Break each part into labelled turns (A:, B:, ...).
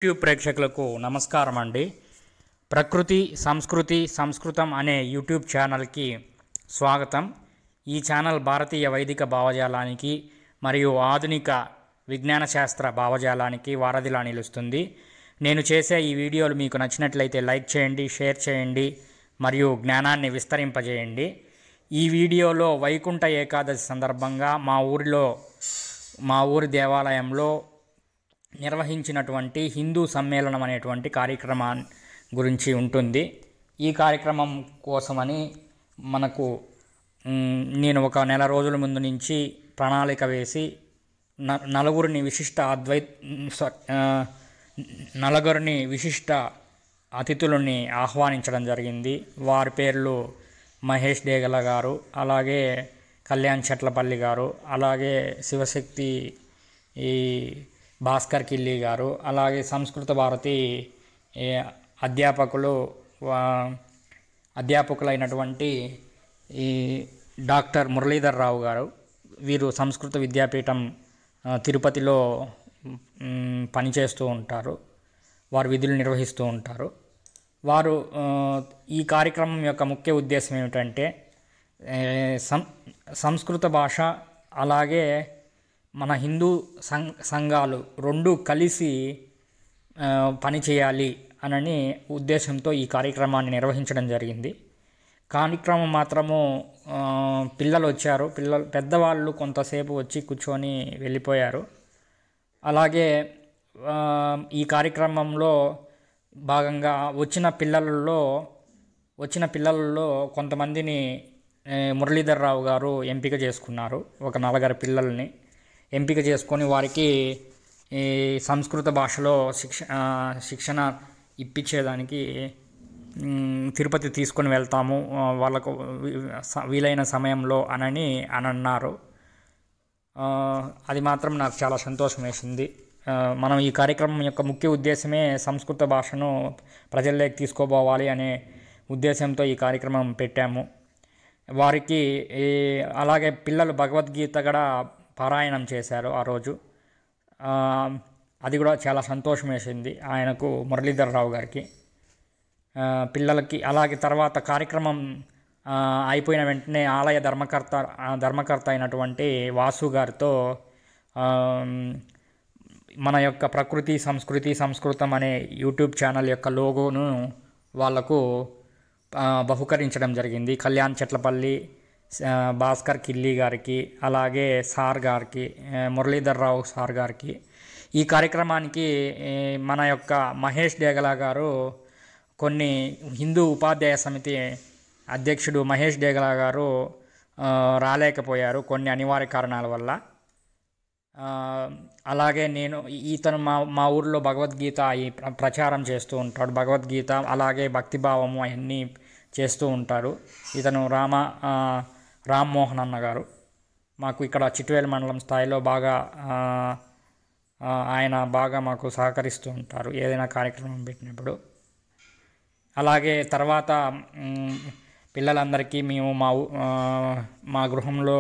A: YouTube ప్రేక్షకులకు నమస్కారం అండి. ప్రకృతి సంస్కృతి సంస్కృతం అనే యూట్యూబ్ ఛానల్కి స్వాగతం. ఈ ఛానల్ భారతీయ వైదిక భావజాలానికి మరియు ఆధునిక విజ్ఞాన శాస్త్ర భావజాలానికి వారధిలా నిలుస్తుంది. నేను చేసే ఈ వీడియోలు మీకు నచ్చినట్లయితే లైక్ చేయండి, షేర్ చేయండి మరియు జ్ఞానాన్ని విస్తరింపజేయండి. ఈ వీడియోలో వైకుంఠ ఏకాదశి సందర్భంగా మా ఊరి దేవాలయంలో నిర్వహించినటువంటి హిందూ సమ్మేళనం అనేటువంటి కార్యక్రమం గురించి ఉంటుంది. ఈ కార్యక్రమం కోసమని నేను ఒక నెల రోజుల ముందు నుంచి ప్రణాళిక వేసి నలుగురిని విశిష్ట అతిథులని ఆహ్వానించడం జరిగింది. వారి పేర్లు మహేష్ డేగల గారు, అలాగే కళ్యాణ్ చెట్లపల్లి గారు, అలాగే శివశక్తి భాస్కర్ కిల్లి గారు, అలాగే సంస్కృత భారతి అధ్యాపకులైనటువంటి డాక్టర్ మురళీధర్ రావు గారు. వీరు సంస్కృత విద్యాపీఠం తిరుపతిలో పనిచేస్తూ ఉంటారు. వారు విధులు నిర్వహిస్తూ ఉంటారు. వారు ఈ కార్యక్రమం యొక్క ముఖ్య ఉద్దేశం ఏమిటంటే సంస్కృత భాష అలాగే మన హిందూ సంఘాలు రెండు కలిసి పనిచేయాలి అనని ఉద్దేశంతో ఈ కార్యక్రమాన్ని నిర్వహించడం జరిగింది. కార్యక్రమం మాత్రము పిల్లలు వచ్చారు. పెద్దవాళ్ళు కొంతసేపు వచ్చి కూర్చొని వెళ్ళిపోయారు. అలాగే ఈ కార్యక్రమంలో భాగంగా వచ్చిన పిల్లలలో కొంతమందిని మురళీధర్ రావు గారు ఎంపిక చేసుకున్నారు. ఒక 4 పిల్లల్ని ఎంపిక చేసుకొని వారికి ఈ సంస్కృత భాషలో శిక్షణ ఇప్పించేదానికి తిరుపతి తీసుకొని వెళ్తాము వాళ్ళకు వీలైన సమయంలో అని అన్నారు. అది మాత్రం నాకు చాలా సంతోషం వేసింది. మనం ఈ కార్యక్రమం యొక్క ముఖ్య ఉద్దేశమే సంస్కృత భాషను ప్రజల్లోకి తీసుకోపోవాలి అనే ఉద్దేశంతో ఈ కార్యక్రమం పెట్టాము. వారికి అలాగే పిల్లలు భగవద్గీత కూడా పారాయణం చేశారు ఆ రోజు. అది కూడా చాలా సంతోషం వేసింది ఆయనకు, మురళీధర్ రావు గారికి, పిల్లలకి. అలాగే తర్వాత కార్యక్రమం అయిపోయిన వెంటనే ఆలయ ధర్మకర్త అయినటువంటి వాసు గారితో మన యొక్క ప్రకృతి సంస్కృతి సంస్కృతం అనే యూట్యూబ్ ఛానల్ యొక్క లోగోను వాళ్లకు బహుకరించడం జరిగింది. కళ్యాణ్ చెట్లపల్లి, భాస్కర్ కిల్లి గారికి, అలాగే సార్ గారికి, మురళీధర్ రావు సార్ గారికి. ఈ కార్యక్రమానికి మన యొక్క మహేష్ డేగల గారు, కొన్ని హిందూ ఉపాధ్యాయ సమితి అధ్యక్షుడు మహేష్ డేగల గారు రాలేకపోయారు కొన్ని అనివార్య కారణాల వల్ల. అలాగే ఇతను మా ఊరిలో భగవద్గీత ప్రచారం చేస్తూ ఉంటాడు. భగవద్గీత అలాగే భక్తిభావము అవన్నీ చేస్తూ ఉంటారు. ఇతను రామ్మోహన్ అన్న గారు మాకు ఇక్కడ చిట్వేలు మండలం స్థాయిలో ఆయన బాగా మాకు సహకరిస్తూ ఉంటారు ఏదైనా కార్యక్రమం పెట్టినప్పుడు. అలాగే తర్వాత పిల్లలందరికీ మేము మా గృహంలో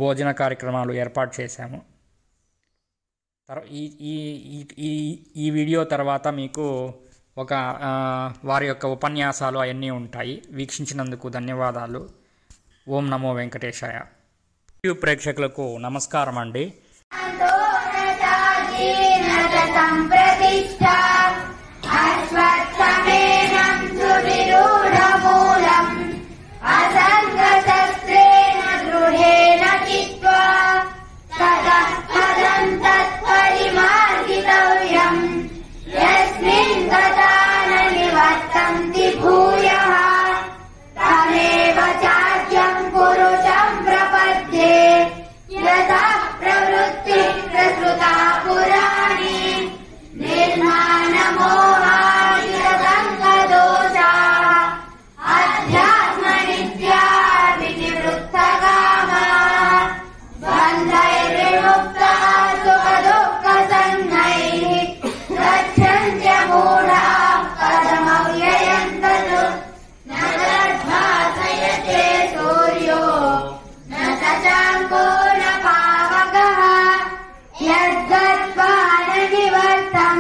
A: భోజన కార్యక్రమాలు ఏర్పాటు చేశాము. ఈ వీడియో తర్వాత మీకు వారి యొక్క ఉపన్యాసాలు అవన్నీ ఉంటాయి. వీక్షించినందుకు ధన్యవాదాలు. ఓం నమో వెంకటేశాయ. యూట్యూబ్ ప్రేక్షకులకు నమస్కారం అండి.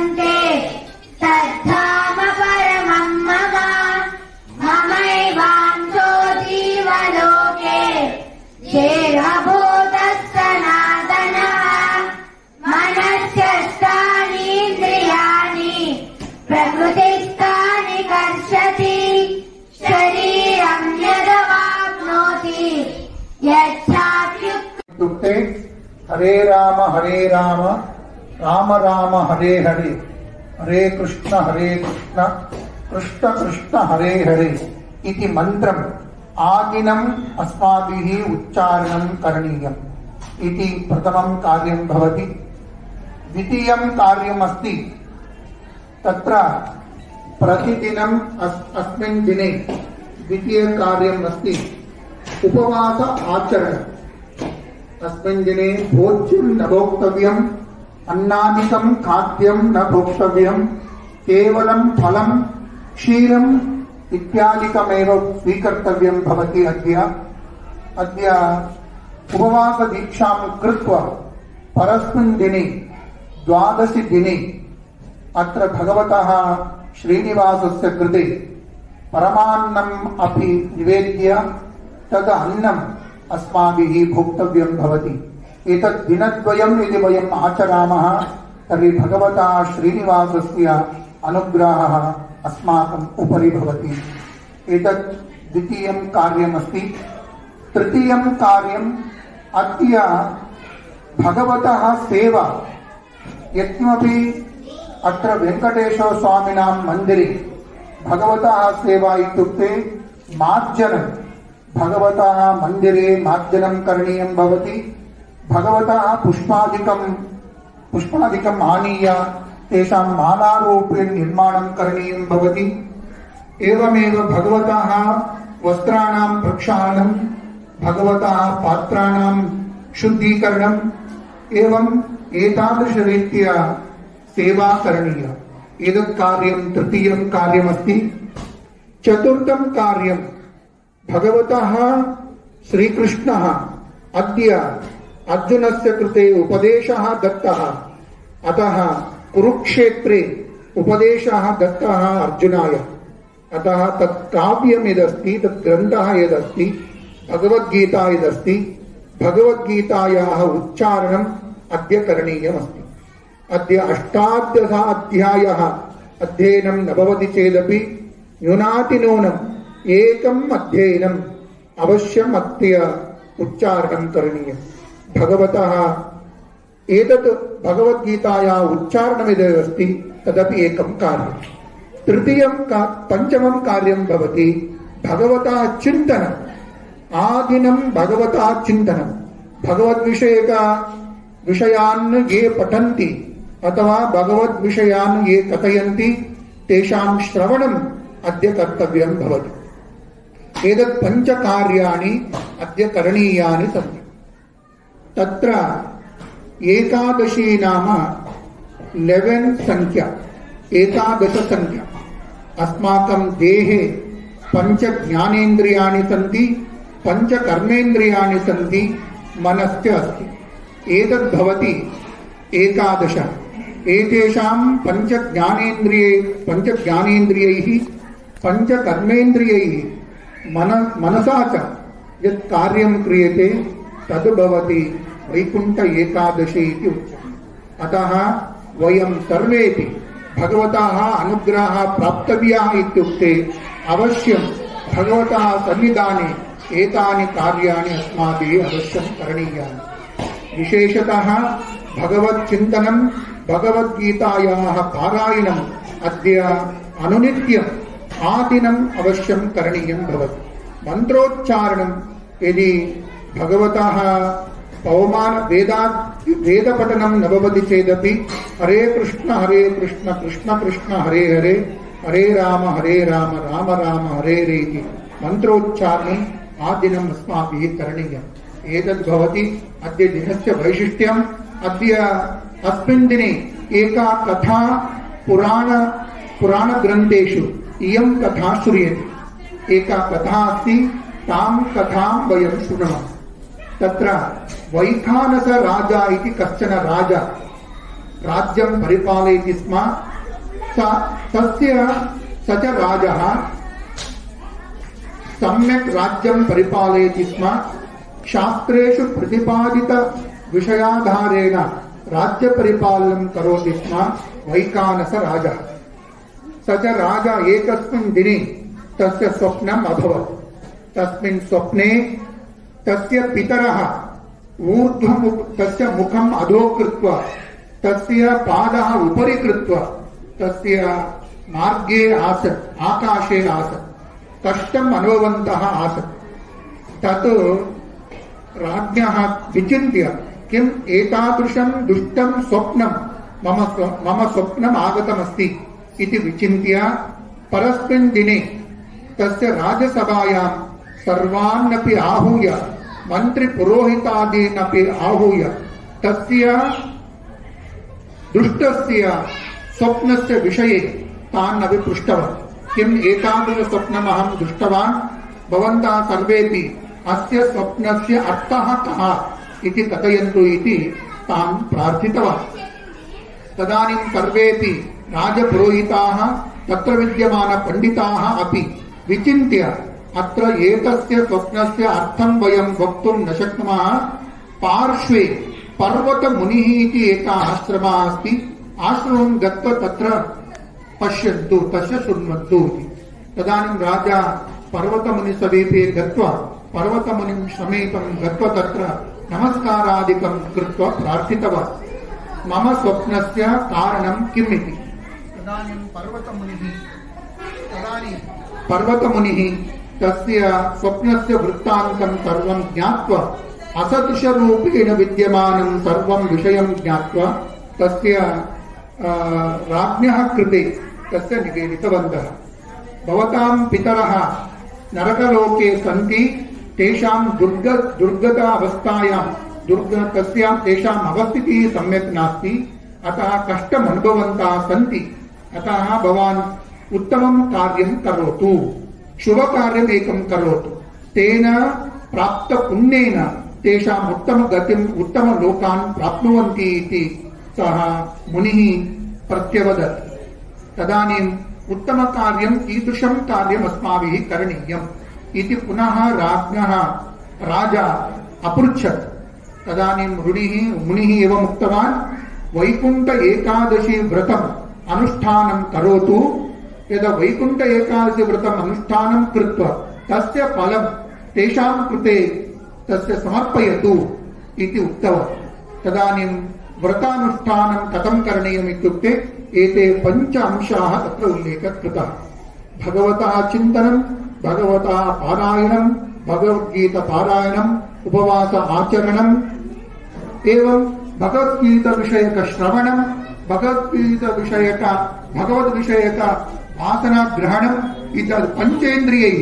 B: वर्तन्ते तद्धाम परमं मम ममैवांशो जीवलोके देहभूतः सनातनः मनस्यस्थानीन्द्रियाणि प्रकृतिस्थानि कर्षति शरीरं यदवाप्नोति
C: यच्छाप्युक्ते हरे राम राम राम हरे हरे हरे कृष्ण कृष्ण कृष्ण हरे हरे इति मंत्रम् आदिनम् अस्माभिः उच्चारणं करणीयम् इति प्रथमं कार्यं भवति। द्वितीयं कार्यमस्ति तत्र प्रतिदिनम् अस्मिन् दिने द्वितीयकार्यम् अस्ति उपवास आचरणम्। अस्मिन् दिने भोज्यं न भोक्तव्यम्, अन्नादिकं खाद्यं न भोक्तव्यम्, केवलं फलं क्षीरम् इत्यादिकमेव स्वीकर्तव्यं भवति। अद्य उपवास दीक्षां कृत्वा परस्मिन् दिने द्वादशि दिने अत्र भगवतः श्रीनिवासस्य कृते परमान्नम् अपि निवेद्य तद् अन्नम् अस्माभिः भोक्तव्यं भवति। एतत् दिनद्वयं यदि वयम् आचरामः तर्हि भगवतः श्रीनिवासस्य अनुग्रहः अस्माकम् उपरि भवति। एतत् द्वितीयं कार्यमस्ति। तृतीयं कार्यम् अद्य भगवतः सेवा। यत्किमपि अत्र वेङ्कटेश्वर स्वामिनां मन्दिरे भगवतः सेवा इत्युक्ते मार्जनम्। भगवतः मन्दिरे मार्जनं करणीयं भवति। भगवतः पुष्पादिकम् आनीय तेषां मालारूपेण निर्माणं करणीयं भवति। एवमेव भगवतः वस्त्राणां प्रक्षालनं, भगवतः पात्राणां शुद्धीकरणम्, एवम् एतादृशरीत्या सेवा करणीया। एतत् कार्यं तृतीयं कार्यमस्ति। चतुर्थं कार्यं भगवतः श्रीकृष्णः अद्य अर्जुनस्य कृते उपदेशः दत्तः। अतः कुरुक्षेत्रे उपदेशः दत्तः अर्जुनाय। अतः तत् काव्यं यदस्ति, तत् ग्रन्थः यदस्ति, भगवद्गीता यदस्ति, भगवद्गीतायाः उच्चारणम् अद्य करणीयमस्ति। अद्य 18 अध्यायः अध्ययनं न भवति चेदपि न्यूनातिन्यूनम् एकम् अध्ययनम् अवश्यम् अद्य उच्चारणं करणीयम्। भगवतः एतत् भगवद्गीतायाः उच्चारणम् यदस्ति तदपि एकं कार्यम्। पञ्चमं कार्यं भवति भगवतः चिन्तनम्। आदिनं भगवतः चिन्तनम्। भगवद्विषयान् ये पठन्ति अथवा भगवद्विषयान् ये कथयन्ति तेषां श्रवणम् अद्य कर्तव्यं भवति। एतत् पञ्चकार्याणि अद्य करणीयानि सन्ति। तत्र एकादशी नाम 11 संख्या, एकादश संख्या। अस्माकं देहे 5 ज्ञानेन्द्रियाणि सन्ति, 5 कर्मेन्द्रियाणि सन्ति, मनश्च अस्ति। एतद् भवति एकादश। एतेषां 5 ज्ञानेन्द्रियैः 5 कर्मेन्द्रियैः मनसा च यत् कार्यं क्रियते तद् भवति वैकुण्ठ एकादशी इति उच्यते। अतः वयं सर्वेपि भगवतः अनुग्रहः प्राप्तव्यः इत्युक्ते अवश्यं भगवतः सन्निधाने एतानि कार्याणि अस्माभिः अवश्यं करणीयानि। विशेषतः भगवच्चिन्तनं, भगवद्गीतायाः पारायणम् अद्य अनुनित्यम् आदिनम् अवश्यं करणीयं भवति। मन्त्रोच्चारणं यदि भगवतः वेदपठनं न भवति चेदपि हरे कृष्ण कृष्ण कृष्ण हरे हरे हरे राम राम राम हरे हरे इति मन्त्रोच्चारणम् आदिनम् अस्माभिः करणीयम्। एतद् भवति अद्य दिनस्य वैशिष्ट्यम्। अद्य अस्मिन् दिने एका कथा पुराणग्रन्थेषु इयं कथा श्रूयते। एका कथा अस्ति, तां कथां वयं शृणुमः। तत्र वैखानस राजा इति कश्चन राजा राज्यं परिपालयति स्म स च राजः सम्यक् राज्यं परिपालयति स्म शास्त्रेषु प्रतिपादित विषयाधारेण राज्य परिपालनं करोति स्म वैखानस राजः स च राजा एकस्मिन् दिने तस्य स्वप्नम् अभवत् तस्मिन् स्वप्ने तस्य पितरः तस्य मुखम् अधो कृत्वा तस्य पादः उपरि कृत्वा तस्य मार्गे आसन् आकाशे आसन् कष्टम् अनुभवन्तः आसन् तत् राज्ञः विचिन्त्य किम् एतादृशं दुष्टं स्वप्नं मम स्वप्नम् आगतमस्ति इति विचिन्त्य परस्मिन् दिने तस्य राजसभायां सर्वान्नपि आहूय मन्त्रिपुरोहितादीनपि आहूय तस्य दुष्टस्य स्वप्नस्य विषये तान् अपि पृष्टवान् किम् एतादृश स्वप्नम् अहं दृष्टवान् भवन्तः सर्वेपि अस्य स्वप्नस्य अर्थः कः इति कथयन्तु इति तान् प्रार्थितवान् तदानीं सर्वेपि राजपुरोहिताः तत्र विद्यमानपण्डिताः अपि विचिन्त्य अत्र एतस्य स्वप्नस्य अर्थं वयं वक्तुं न शक्नुमः पार्श्वे पर्वतमुनिः इति एकः आश्रमः अस्ति आश्रमं गत्वा तत्र पश्यन्तु तस्य शृण्वन्तु इति तदानीं राजा पर्वतमुनिसमीपे गत्वा पर्वतमुनिं समीपं गत्वा तत्र नमस्कारादिकं कृत्वा प्रार्थितवान् मम स्वप्नस्य कारणं किम् इति तदानीं पर्वतमुनिः तस्य स्वप्नस्य वृत्तान्तं सर्वं ज्ञात्वा असदृशरूपेण विद्यमानं सर्वं विषयं ज्ञात्वा तस्य राज्ञः कृते तस्य निवेदितवन्तः भवतां पितरः नरकलोके सन्ति तेषां दुर्गतावस्थायां तस्यां तेषाम् अवस्थितिः सम्यक् नास्ति अतः कष्टम् अनुभवन्तः सन्ति अतः भवान् उत्तमं कार्यं करोतु शुभकार्यम् एकं करोतु तेन प्राप्तपुण्येन तेषाम् उत्तमगतिम् उत्तमलोकान् प्राप्नुवन्ति इति सः मुनिः प्रत्यवदत् तदानीम् उत्तमकार्यम् कीदृशं कार्यम् अस्माभिः करणीयम् इति पुनः राज्ञः राजा अपृच्छत् तदानीं मुनिः एवम् उक्तवान् वैकुण्ठ एकादशी व्रतम् अनुष्ठानं करोतु यदा वैकुण्ठ एकादशी व्रतम् अनुष्ठानं कृत्वा तस्य फलं तेषां कृते तस्य समर्पयतु इति उक्तवान् तदानीं व्रतानुष्ठानं कथं करणीयम् इत्युक्ते एते 5 अंशाः तत्र उल्लेखः कृतः भगवतः चिन्तनं भगवतः पारायणं भगवद्गीतापारायणम् उपवास आचरणम् एवं भगवद्गीताविषयक श्रवणं भगवद्विषयक वासनाग्रहणम् इत्यादि पंचेन्द्रियैः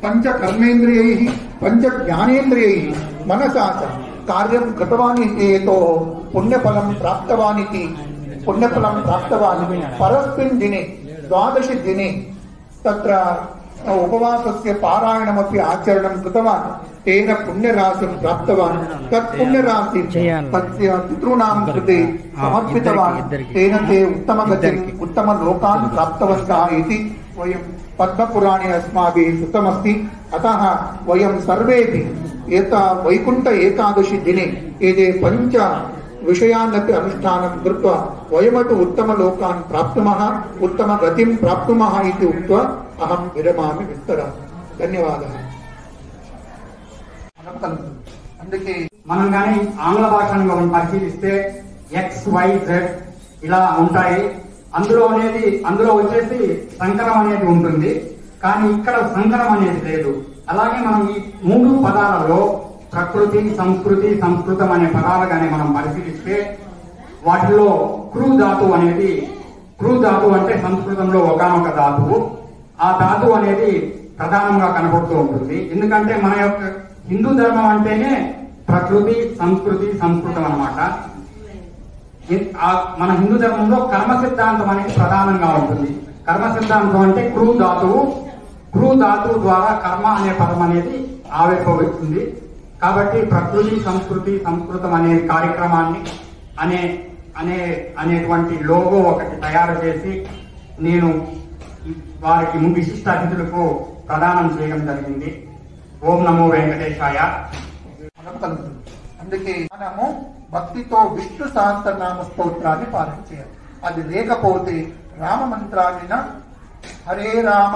C: पंचकर्मेन्द्रियैः पंचज्ञानेन्द्रियैः मनसा च कार्यं कृतवान् इति हेतोः पुण्यफलं प्राप्तवान् परस्मिन् दिने 12 दिने तत्र उपवासस्य पारायणमपि आचरणं कृतवान् तेन पुण्यराशिं प्राप्तवान् तत् पुण्यराशिं तस्य पितॄणां कृते समर्पितवान् तेन ते उत्तमगतिम् उत्तमलोकान् प्राप्तवन्तः इति वयं पद्मपुराणे अस्माभिः श्रुतमस्ति अतः वयं सर्वेपि वैकुण्ठ एकादशी दिने एते 5 विषयानपि अनुष्ठानं कृत्वा वयमपि उत्तमलोकान् प्राप्नुमः उत्तमगतिं प्राप्नुमः इति उक्त्वा अहं विरमामि विस्तरामि ధన్యవాదాలు
D: అందుకే మనం కానీ ఆంగ్ల భాషను మనం పరిశీలిస్తే XYZ ఇలా ఉంటాయి అందులో వచ్చేసి సంకరం అనేది ఉంటుంది కానీ ఇక్కడ సంకరం అనేది లేదు అలాగే మనం ఈ 3 పదాలలో ప్రకృతి సంస్కృతి సంస్కృతం అనే పదాలు కానీ మనం పరిశీలిస్తే వాటిలో క్రూ ధాతువు అంటే సంస్కృతంలో ఒకానొక ధాతువు ఆ ధాతువు అనేది ప్రధానంగా కనబడుతూ ఉంటుంది ఎందుకంటే మన యొక్క హిందూ ధర్మం అంటేనే ప్రకృతి సంస్కృతి సంస్కృతం అన్నమాట మన హిందూ ధర్మంలో కర్మ సిద్ధాంతం అనేది ప్రధానంగా ఉంటుంది కర్మ సిద్ధాంతం అంటే క్రూ ధాతువు ద్వారా కర్మ అనే పదం అనేది ఆవిర్భవిస్తుంది కాబట్టి ప్రకృతి సంస్కృతి సంస్కృతం అనే కార్యక్రమాన్ని అనే అనేటువంటి లోగో ఒకటి తయారు చేసి నేను వారికి విశిష్ట అతిథులకు ప్రదానం చేయడం జరిగింది. ఓం నమో వెంకటేశాయ.
C: మనం కలుగుతుంది. అందుకే మనము భక్తితో విష్ణు సహస్రనామ స్తోత్రాన్ని పాలన చేయాలి. అది లేకపోతే రామ మంత్రాన్ని హరే రామ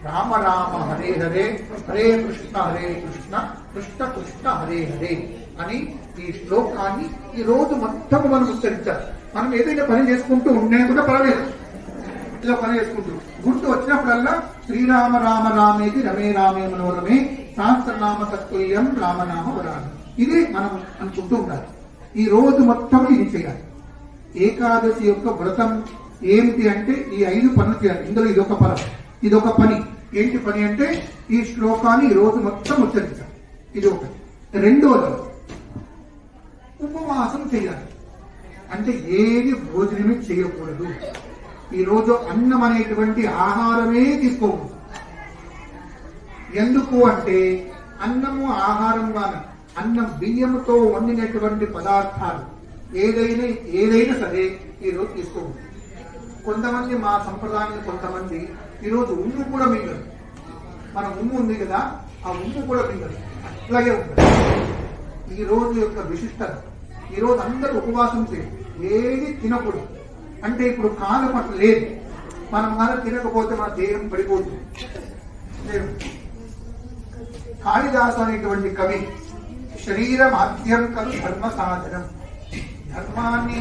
C: రామ రామ హరే హరే హరే కృష్ణ కృష్ణ కృష్ణ హరే హరే అని ఈ శ్లోకాన్ని ఈ రోజు మొత్తం మనం ఉచ్చరించాలి. మనం ఏదైనా పని చేసుకుంటూ ఉండే కూడా పర్వాలేదు, ఇలా పని చేసుకుంటూ గుర్తు వచ్చినప్పుడల్లా శ్రీరామ రామ రామేది రమే రామే మనోరమే సహస్రనామ తత్తుల్యం రామనామ వరామి, ఇదే మనం అనుకుంటూ ఉండాలి. ఈ రోజు మొత్తం ఇది చేయాలి. ఏకాదశి యొక్క వ్రతం ఏమిటి అంటే ఈ 5 పనులు చేయాలి. ఇందులో ఇదొక పని. ఏంటి పని అంటే ఈ శ్లోకాన్ని ఈ రోజు మొత్తం ఉచ్చరించాలి. ఇది ఒకటి. రెండోది ఉపవాసం చేయాలి. అంటే ఏది భోజనమే చేయకూడదు. ఈ రోజు అన్నం అనేటువంటి ఆహారమే తీసుకోకూడదు. ఎందుకు అంటే అన్నము ఆహారంగా అన్నం బియ్యంతో వండినటువంటి పదార్థాలు ఏదైనా సరే ఈరోజు తీసుకోకూడదు. కొంతమంది మా సంప్రదాయంలో కొంతమంది ఈరోజు ఉమ్ము కూడా మింగరు. మన ఉమ్ము ఉంది కదా, ఆ ఉమ్ము కూడా మింగరు, అట్లాగే ఉంటుంది. ఈ రోజు యొక్క విశిష్టత, ఈ రోజు అందరూ ఉపవాసం చేయాలి, ఏది తినకూడదు. అంటే ఇప్పుడు కాలం అట్లా లేదు. మనం మనం తినకపోతే మన దేహం పడిపోతుంది. కాళిదాసు అనేటువంటి కవి శరీరం ఆద్యం కలు ధర్మ సాధనం, ధర్మాన్ని